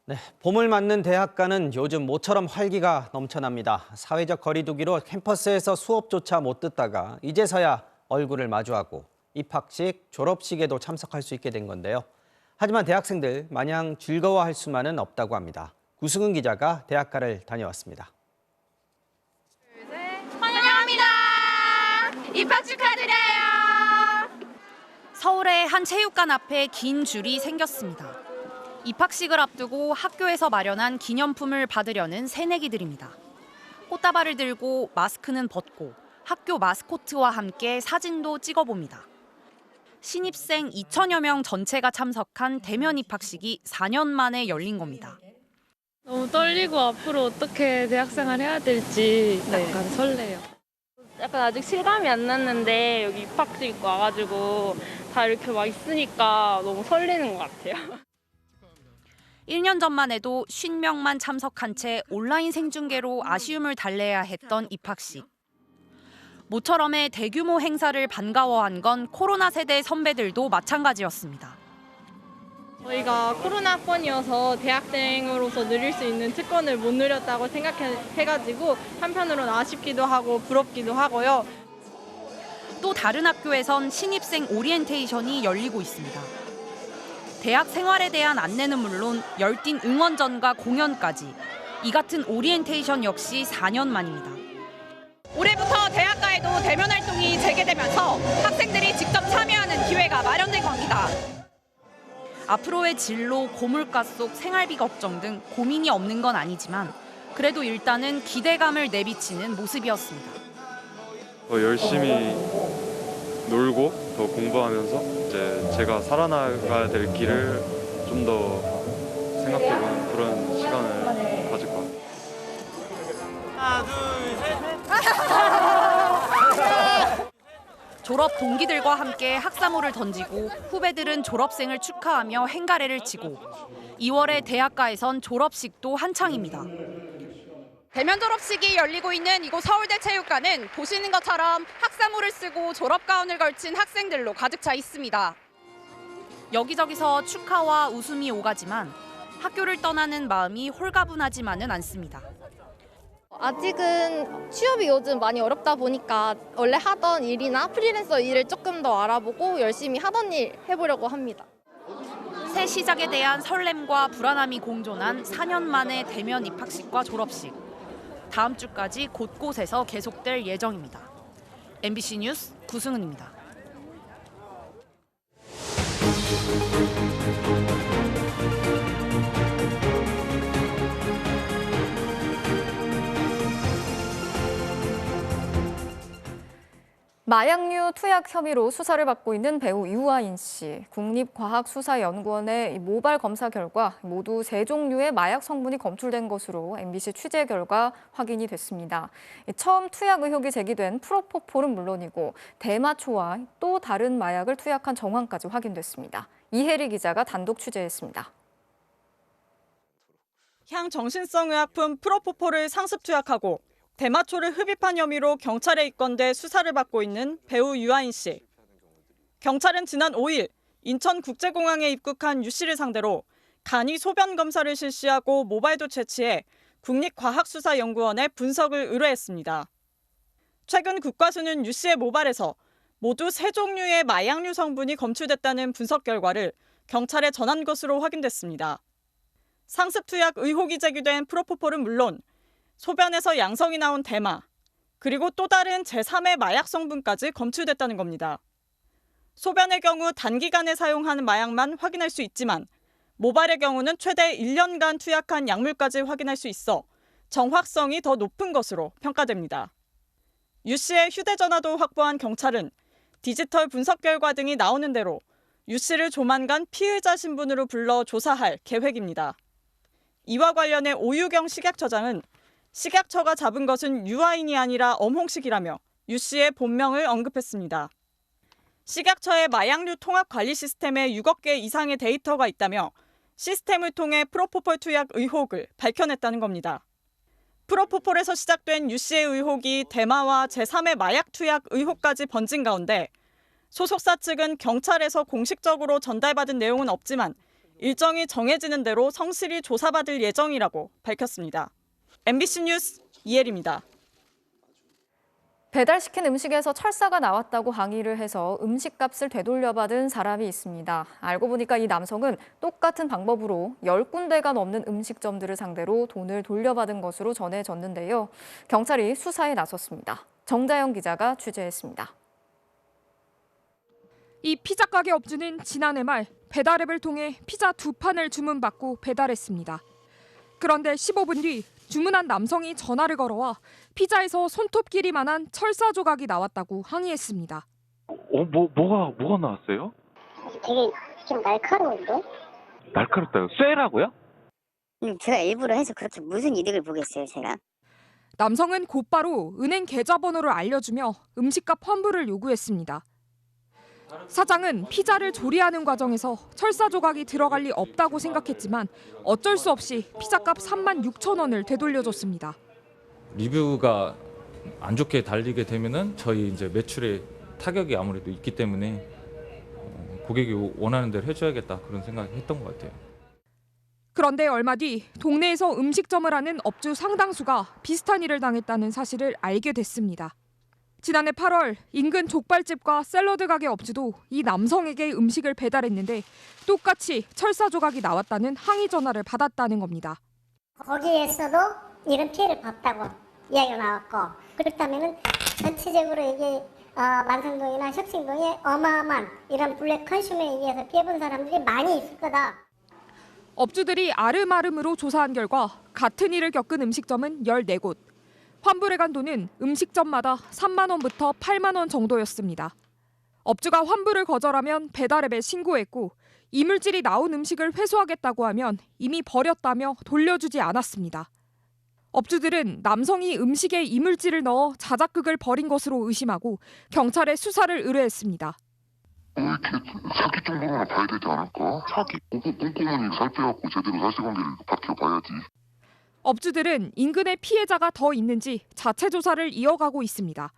네, 봄을 맞는 대학가는 요즘 모처럼 활기가 넘쳐납니다. 사회적 거리두기로 캠퍼스에서 수업조차 못 듣다가 이제서야 얼굴을 마주하고 입학식, 졸업식에도 참석할 수 있게 된 건데요. 하지만 대학생들 마냥 즐거워할 수만은 없다고 합니다. 구승은 기자가 대학가를 다녀왔습니다. 환영합니다. 입학 축하드려요. 서울의 한 체육관 앞에 긴 줄이 생겼습니다. 입학식을 앞두고 학교에서 마련한 기념품을 받으려는 새내기들입니다. 꽃다발을 들고 마스크는 벗고 학교 마스코트와 함께 사진도 찍어봅니다. 신입생 2천여 명 전체가 참석한 대면 입학식이 4년 만에 열린 겁니다. 너무 떨리고 앞으로 어떻게 대학생활 해야 될지 약간 설레요. 약간 아직 실감이 안 났는데 여기 입학식 와가지고 다 이렇게 막 있으니까 너무 설레는 것 같아요. 1년 전만 해도 50명만 참석한 채 온라인 생중계로 아쉬움을 달래야 했던 입학식. 모처럼의 대규모 행사를 반가워한 건 코로나 세대 선배들도 마찬가지였습니다. 저희가 코로나 학번이어서 대학생으로서 누릴 수 있는 특권을 못 누렸다고 생각해가지고 한편으로는 아쉽기도 하고 부럽기도 하고요. 또 다른 학교에선 신입생 오리엔테이션이 열리고 있습니다. 대학 생활에 대한 안내는 물론 열띤 응원전과 공연까지 이 같은 오리엔테이션 역시 4년 만입니다. 올해부터 대학가에도 대면 활동이 재개되면서 학생들이 직접 참여하는 기회가 마련된 겁니다. 앞으로의 진로, 고물가 속 생활비 걱정 등 고민이 없는 건 아니지만 그래도 일단은 기대감을 내비치는 모습이었습니다. 더 열심히 놀고 더 공부하면서 이제 제가 살아나가야 될 길을 좀 더 생각해보는 그런 시간을 가질 것 같아요. 하나, 둘, 셋. 졸업 동기들과 함께 학사모를 던지고 후배들은 졸업생을 축하하며 행가래를 치고 2월에 대학가에선 졸업식도 한창입니다. 대면 졸업식이 열리고 있는 이곳 서울대 체육관은 보시는 것처럼 학사모를 쓰고 졸업가운을 걸친 학생들로 가득 차 있습니다. 여기저기서 축하와 웃음이 오가지만 학교를 떠나는 마음이 홀가분하지만은 않습니다. 아직은 취업이 요즘 많이 어렵다 보니까 원래 하던 일이나 프리랜서 일을 조금 더 알아보고 열심히 하던 일 해보려고 합니다. 새 시작에 대한 설렘과 불안함이 공존한 4년 만의 대면 입학식과 졸업식. 다음 주까지 곳곳에서 계속될 예정입니다. MBC 뉴스 구승은입니다. 마약류 투약 혐의로 수사를 받고 있는 배우 유아인 씨. 국립과학수사연구원의 모발 검사 결과 모두 3종류의 마약 성분이 검출된 것으로 MBC 취재 결과 확인이 됐습니다. 처음 투약 의혹이 제기된 프로포폴은 물론이고 대마초와 또 다른 마약을 투약한 정황까지 확인됐습니다. 이혜리 기자가 단독 취재했습니다. 향정신성 의약품 프로포폴을 상습 투약하고 대마초를 흡입한 혐의로 경찰에 입건돼 수사를 받고 있는 배우 유아인 씨. 경찰은 지난 5일 인천국제공항에 입국한 유 씨를 상대로 간이 소변 검사를 실시하고 모발도 채취해 국립과학수사연구원에 분석을 의뢰했습니다. 최근 국과수는 유 씨의 모발에서 모두 3종류의 마약류 성분이 검출됐다는 분석 결과를 경찰에 전한 것으로 확인됐습니다. 상습 투약 의혹이 제기된 프로포폴은 물론 소변에서 양성이 나온 대마, 그리고 또 다른 제3의 마약 성분까지 검출됐다는 겁니다. 소변의 경우 단기간에 사용하는 마약만 확인할 수 있지만 모발의 경우는 최대 1년간 투약한 약물까지 확인할 수 있어 정확성이 더 높은 것으로 평가됩니다. 유 씨의 휴대전화도 확보한 경찰은 디지털 분석 결과 등이 나오는 대로 유 씨를 조만간 피의자 신분으로 불러 조사할 계획입니다. 이와 관련해 오유경 식약처장은 식약처가 잡은 것은 유아인이 아니라 엄홍식이라며 유 씨의 본명을 언급했습니다. 식약처의 마약류 통합 관리 시스템에 6억 개 이상의 데이터가 있다며 시스템을 통해 프로포폴 투약 의혹을 밝혀냈다는 겁니다. 프로포폴에서 시작된 유 씨의 의혹이 대마와 제3의 마약 투약 의혹까지 번진 가운데 소속사 측은 경찰에서 공식적으로 전달받은 내용은 없지만 일정이 정해지는 대로 성실히 조사받을 예정이라고 밝혔습니다. MBC 뉴스 이혜리입니다. 배달시킨 음식에서 철사가 나왔다고 항의를 해서 음식값을 되돌려받은 사람이 있습니다. 알고 보니까 이 남성은 똑같은 방법으로 10군데가 넘는 음식점들을 상대로 돈을 돌려받은 것으로 전해졌는데요. 경찰이 수사에 나섰습니다. 정자영 기자가 취재했습니다. 이 피자 가게 업주는 지난해 말 배달앱을 통해 피자 2판을 주문받고 배달했습니다. 그런데 15분 뒤 주문한 남성이 전화를 걸어와 피자에서 손톱 길이만한 철사 조각이 나왔다고 항의했습니다. 뭐가 나왔어요? 되게 좀 날카로운데? 날카롭다요? 쇠라고요? 제가 일부러 해서 그렇게 무슨 이득을 보겠어요, 제가. 남성은 곧바로 은행 계좌번호를 알려주며 음식값 환불을 요구했습니다. 사장은 피자를 조리하는 과정에서 철사 조각이 들어갈 리 없다고 생각했지만 어쩔 수 없이 피자값 36,000원을 되돌려줬습니다. 리뷰가 안 좋게 달리게 되면은 저희 이제 매출에 타격이 아무래도 있기 때문에 고객이 원하는 대로 해줘야겠다 그런 생각을 했던 것 같아요. 그런데 얼마 뒤 동네에서 음식점을 하는 업주 상당수가 비슷한 일을 당했다는 사실을 알게 됐습니다. 지난해 8월 인근 족발집과 샐러드 가게 업주도 이 남성에게 음식을 배달했는데 똑같이 철사 조각이 나왔다는 항의 전화를 받았다는 겁니다. 거기에서도 이런 피해를 봤다고 이야기가 나왔고 그렇다면 전체적으로 이게 만성동이나 혁신동에 어마어마한 이런 블랙 컨슈머에 의해서 피해본 사람들이 많이 있을 거다. 업주들이 아름아름으로 조사한 결과 같은 일을 겪은 음식점은 14곳. 환불해 간 돈은 음식점마다 3만 원부터 8만 원 정도였습니다. 업주가 환불을 거절하면 배달앱에 신고했고 이물질이 나온 음식을 회수하겠다고 하면 이미 버렸다며 돌려주지 않았습니다. 업주들은 남성이 음식에 이물질을 넣어 자작극을 벌인 것으로 의심하고 경찰에 수사를 의뢰했습니다. 이렇게 사기 정도는 봐야 되지 않을까? 사기? 꼼꼼히 살 빼갖고 제대로 사실관계를 밝혀봐야지. 업주들은 인근에 피해자가 더 있는지 자체 조사를 이어가고 있습니다.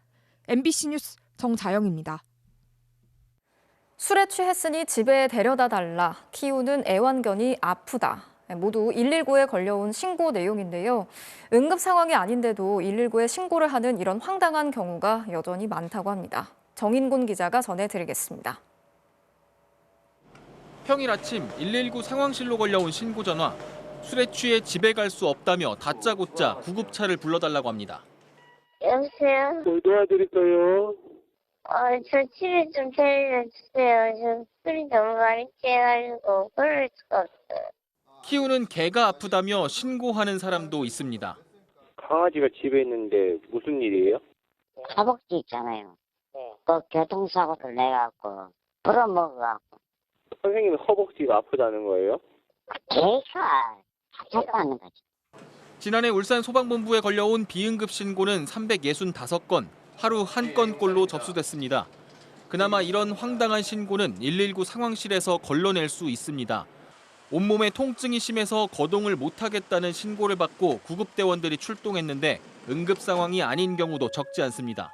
MBC 뉴스 정자영입니다. 술에 취했으니 집에 데려다 달라. 키우는 애완견이 아프다. 모두 119에 걸려온 신고 내용인데요. 응급 상황이 아닌데도 119에 신고를 하는 이런 황당한 경우가 여전히 많다고 합니다. 정인곤 기자가 전해드리겠습니다. 평일 아침 119 상황실로 걸려온 신고 전화. 술에 취해 집에 갈 수 없다며 다짜고짜 구급차를 불러달라고 합니다. 여보세요? 뭘 도와드릴까요? 저 집에 좀 데려주세요. 저 술이 너무 많이 취해가지고 그럴 수가 없어요. 키우는 개가 아프다며 신고하는 사람도 있습니다. 강아지가 집에 있는데 무슨 일이에요? 허벅지 있잖아요. 그 교통사고를 내갖고 불어먹어갖고. 선생님은 허벅지가 아프다는 거예요? 개가 다쳤다는 거지. 지난해 울산 소방본부에 걸려온 비응급 신고는 365건, 하루 한 건꼴로 접수됐습니다. 그나마 이런 황당한 신고는 119 상황실에서 걸러낼 수 있습니다. 온몸에 통증이 심해서 거동을 못하겠다는 신고를 받고 구급대원들이 출동했는데 응급 상황이 아닌 경우도 적지 않습니다.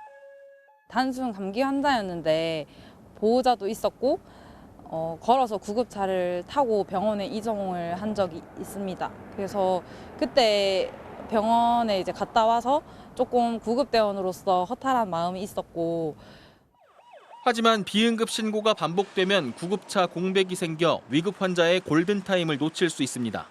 단순 감기 환자였는데 보호자도 있었고 걸어서 구급차를 타고 병원에 이송을 한 적이 있습니다. 그래서 그때 병원에 이제 갔다 와서 조금 구급대원으로서 허탈한 마음이 있었고. 하지만 비응급 신고가 반복되면 구급차 공백이 생겨 위급 환자의 골든타임을 놓칠 수 있습니다.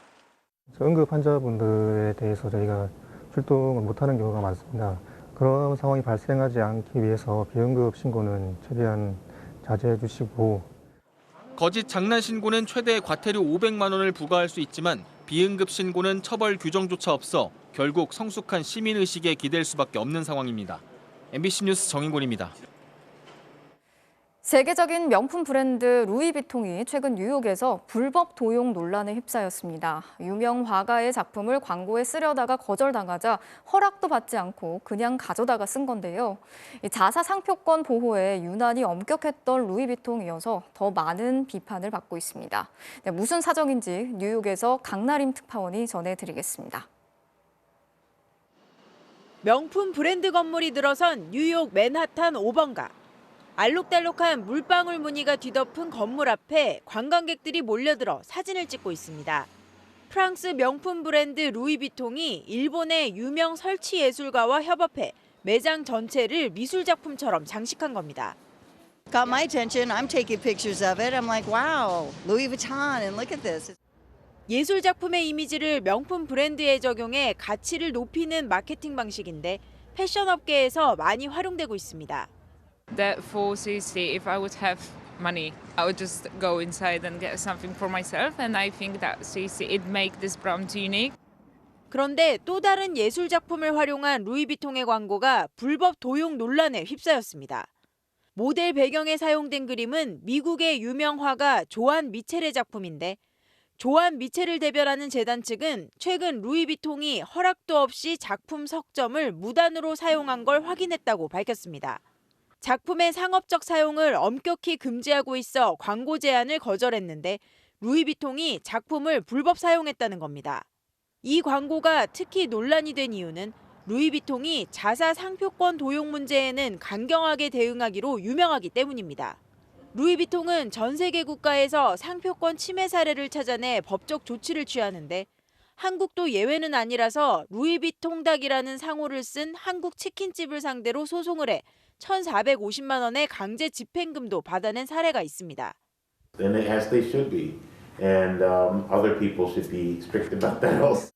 응급 환자분들에 대해서 저희가 출동을 못하는 경우가 많습니다. 그런 상황이 발생하지 않기 위해서 비응급 신고는 최대한 자제해 주시고. 거짓 장난 신고는 최대 과태료 500만 원을 부과할 수 있지만 비응급 신고는 처벌 규정조차 없어 결국 성숙한 시민의식에 기댈 수밖에 없는 상황입니다. MBC 뉴스 정인곤입니다. 세계적인 명품 브랜드 루이비통이 최근 뉴욕에서 불법 도용 논란에 휩싸였습니다. 유명 화가의 작품을 광고에 쓰려다가 거절당하자 허락도 받지 않고 그냥 가져다가 쓴 건데요. 자사 상표권 보호에 유난히 엄격했던 루이비통이어서 더 많은 비판을 받고 있습니다. 네, 무슨 사정인지 뉴욕에서 강나림 특파원이 전해드리겠습니다. 명품 브랜드 건물이 들어선 뉴욕 맨하탄 5번가. 알록달록한 물방울 무늬가 뒤덮은 건물 앞에 관광객들이 몰려들어 사진을 찍고 있습니다. 프랑스 명품 브랜드 루이비통이 일본의 유명 설치 예술가와 협업해 매장 전체를 미술 작품처럼 장식한 겁니다. Got my attention. I'm taking pictures of it. I'm like, wow, Louis Vuitton, and look at this. 예술 작품의 이미지를 명품 브랜드에 적용해 가치를 높이는 마케팅 방식인데 패션 업계에서 많이 활용되고 있습니다. That for CC, if I would have money, I would just go inside and get something for myself. And I think that CC, it make this brand unique. 그런데 또 다른 예술 작품을 활용한 루이비통의 광고가 불법 도용 논란에 휩싸였습니다. 모델 배경에 사용된 그림은 미국의 유명 화가 조안 미첼의 작품인데 조안 미첼을 대변하는 재단 측은 최근 루이비통이 허락도 없이 작품 석점을 무단으로 사용한 걸 확인했다고 밝혔습니다. 작품의 상업적 사용을 엄격히 금지하고 있어 광고 제안을 거절했는데 루이비통이 작품을 불법 사용했다는 겁니다. 이 광고가 특히 논란이 된 이유는 루이비통이 자사 상표권 도용 문제에는 강경하게 대응하기로 유명하기 때문입니다. 루이비통은 전 세계 국가에서 상표권 침해 사례를 찾아내 법적 조치를 취하는데 한국도 예외는 아니라서 루이비통닭이라는 상호를 쓴 한국 치킨집을 상대로 소송을 해 1,450만 원의 강제 집행금도 받아낸 사례가 있습니다. And as they should be, and other people should be strict about that also.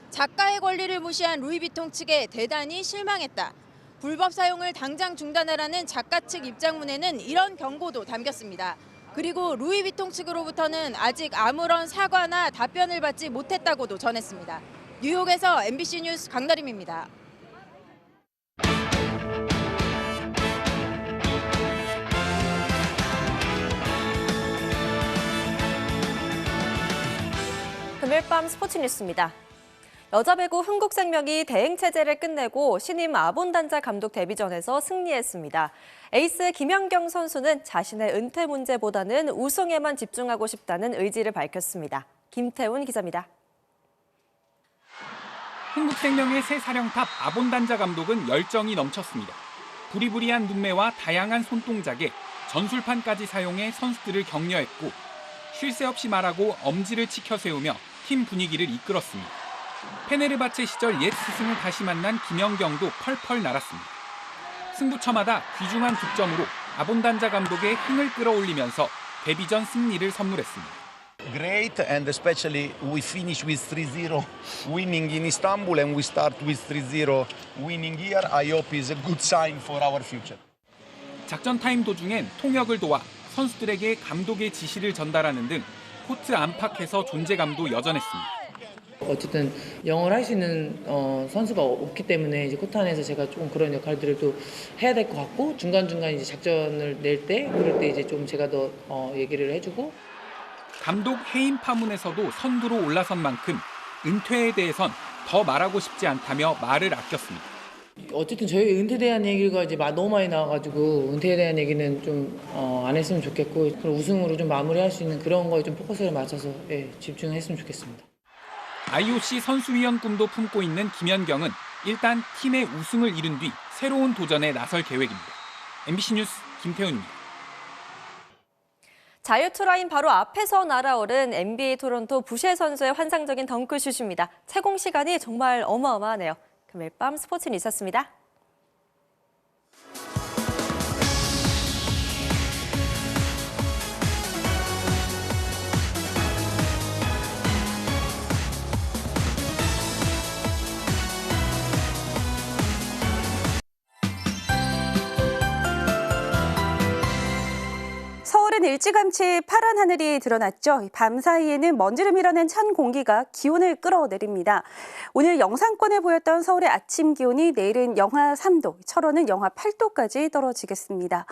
작가의 권리를 무시한 루이비통 측에 대단히 실망했다. 불법 사용을 당장 중단하라는 작가 측 입장문에는 이런 경고도 담겼습니다. 그리고 루이비통 측으로부터는 아직 아무런 사과나 답변을 받지 못했다고도 전했습니다. 뉴욕에서 MBC 뉴스 강나림입니다. 금요일 밤 스포츠 뉴스입니다. 여자 배구 흥국생명이 대행체제를 끝내고 신임 아본단자 감독 데뷔전에서 승리했습니다. 에이스 김연경 선수는 자신의 은퇴 문제보다는 우승에만 집중하고 싶다는 의지를 밝혔습니다. 김태훈 기자입니다. 흥국생명의 새 사령탑 아본단자 감독은 열정이 넘쳤습니다. 부리부리한 눈매와 다양한 손동작에 전술판까지 사용해 선수들을 격려했고 쉴 새 없이 말하고 엄지를 치켜 세우며 팀 분위기를 이끌었습니다. 페네르바체 시절 옛 스승을 다시 만난 김연경도 펄펄 날았습니다. 승부처마다 귀중한 득점으로 아본단자 감독의 흥을 끌어올리면서 데뷔전 승리를 선물했습니다. Great, and especially we finish with 3-0 winning in Istanbul and we start with 3-0 winning here. I hope is a good sign for our future. 작전 타임 도중엔 통역을 도와 선수들에게 감독의 지시를 전달하는 등 코트 안팎에서 존재감도 여전했습니다. 어쨌든 영어를 할 수 있는 선수가 없기 때문에 이제 코트 안에서 제가 조금 그런 역할들을 또 해야 될 것 같고 중간중간 이제 작전을 낼 때 그럴 때 이제 좀 제가 더 얘기를 해주고. 감독 해임 파문에서도 선두로 올라선 만큼 은퇴에 대해선 더 말하고 싶지 않다며 말을 아꼈습니다. 어쨌든 저희 은퇴에 대한 얘기가 이제 너무 많이 나와가지고 은퇴에 대한 얘기는 좀 안 했으면 좋겠고 그리고 우승으로 좀 마무리할 수 있는 그런 거에 좀 포커스를 맞춰서 집중했으면 좋겠습니다. IOC 선수위원 꿈도 품고 있는 김연경은 일단 팀의 우승을 이룬 뒤 새로운 도전에 나설 계획입니다. MBC 뉴스 김태훈입니다. 자유투라인 바로 앞에서 날아오른 NBA 토론토 부셰 선수의 환상적인 덩크슛입니다. 채공 시간이 정말 어마어마하네요. 금요일 밤 스포츠는 있었습니다. 서울은 일찌감치 파란 하늘이 드러났죠. 밤 사이에는 먼지를 밀어낸 찬 공기가 기온을 끌어내립니다. 오늘 영상권에 보였던 서울의 아침 기온이 내일은 영하 3도, 철원은 영하 8도까지 떨어지겠습니다.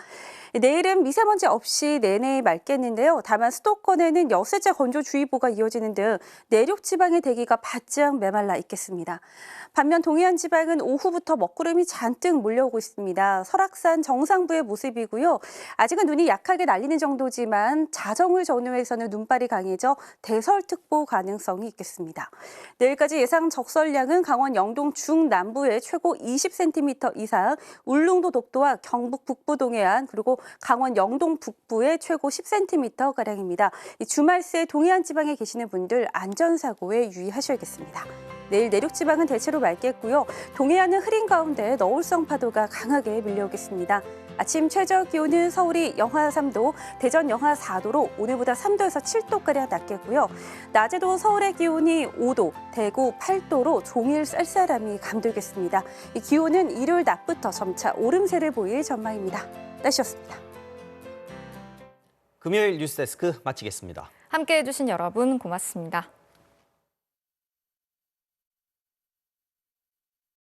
내일은 미세먼지 없이 내내 맑겠는데요. 다만 수도권에는 여수제 건조주의보가 이어지는 등 내륙 지방의 대기가 바짝 메말라 있겠습니다. 반면 동해안 지방은 오후부터 먹구름이 잔뜩 몰려오고 있습니다. 설악산 정상부의 모습이고요. 아직은 눈이 약하게 날리는 정도지만 자정을 전후해서는 눈발이 강해져 대설특보 가능성이 있겠습니다. 내일까지 예상 적설량은 강원 영동 중남부에 최고 20cm 이상, 울릉도 독도와 경북 북부 동해안 그리고 강원 영동 북부에 최고 10cm가량입니다. 주말 새 동해안 지방에 계시는 분들 안전사고에 유의하셔야겠습니다. 내일 내륙 지방은 대체로 맑겠고요. 동해안은 흐린 가운데 너울성 파도가 강하게 밀려오겠습니다. 아침 최저 기온은 서울이 영하 3도, 대전 영하 4도로 오늘보다 3도에서 7도가량 낮겠고요. 낮에도 서울의 기온이 5도, 대구 8도로 종일 쌀쌀함이 감돌겠습니다. 이 기온은 일요일 낮부터 점차 오름세를 보일 전망입니다. 날씨였습니다. 금요일 뉴스데스크 마치겠습니다. 함께해 주신 여러분 고맙습니다.